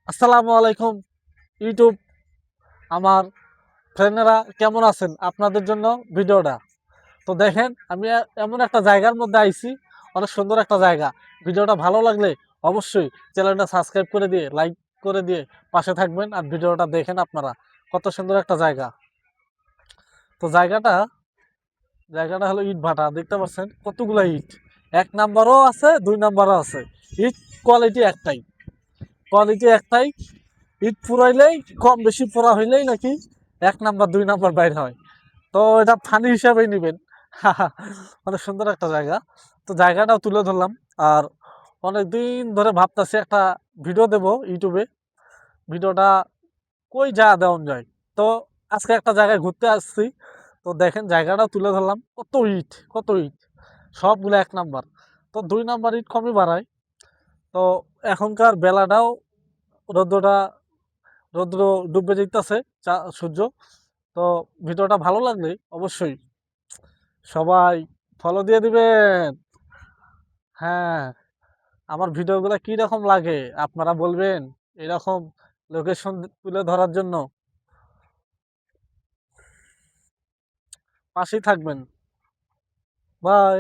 আসসালামু আলাইকুম ইউটিউব আমার ফ্রেন্ডরা কেমন আছেন? আপনাদের জন্য ভিডিওটা তো দেখেন আমি এমন একটা জায়গার মধ্যে আইছি, অনেক সুন্দর একটা জায়গা। ভিডিওটা ভালো লাগলে অবশ্যই চ্যানেলটা সাবস্ক্রাইব করে দিয়ে লাইক করে দিয়ে পাশে থাকবেন আর ভিডিওটা দেখেন আপনারা। কত সুন্দর একটা জায়গা। তো জায়গাটা হলো ইট ভাটা, দেখতে পাচ্ছেন কতগুলা ইট। এক নাম্বারও আছে, দুই নাম্বারও আছে। ইট কোয়ালিটি একটাই, কোয়ালিটি একটাই। ইট ফুরাইলেই কম বেশি পোড়া হইলেই নাকি এক নাম্বার দুই নাম্বার বাইর হয়। তো এটা ফানি হিসাবেই নেবেন। অনেক সুন্দর একটা জায়গা। তো জায়গাটাও তুলে ধরলাম। আর অনেক দিন ধরে ভাবতেছি একটা ভিডিও দেব ইউটিউবে। ভিডিওটা কই যা দেওয়া যায়। তো আজকে একটা জায়গায় ঘুরতে আসছি। তো দেখেন জায়গাটাও তুলে ধরলাম। কত ইট সবগুলো এক নাম্বার। তো দুই নাম্বার ইট কমই বাড়ায়। তো এখনকার বেলাটাও রৌদ্রটা রৌদ্র ডুবে যেতেছে, সূর্য। তো ভিডিওটা ভালো লাগলে অবশ্যই সবাই ফলো দিয়ে দিবেন। হ্যাঁ, আমার ভিডিওগুলো কি রকম লাগে আপনারা বলবেন, এরকম লোকেশন তুলে ধরার জন্য পাশেই থাকবেন। বাই।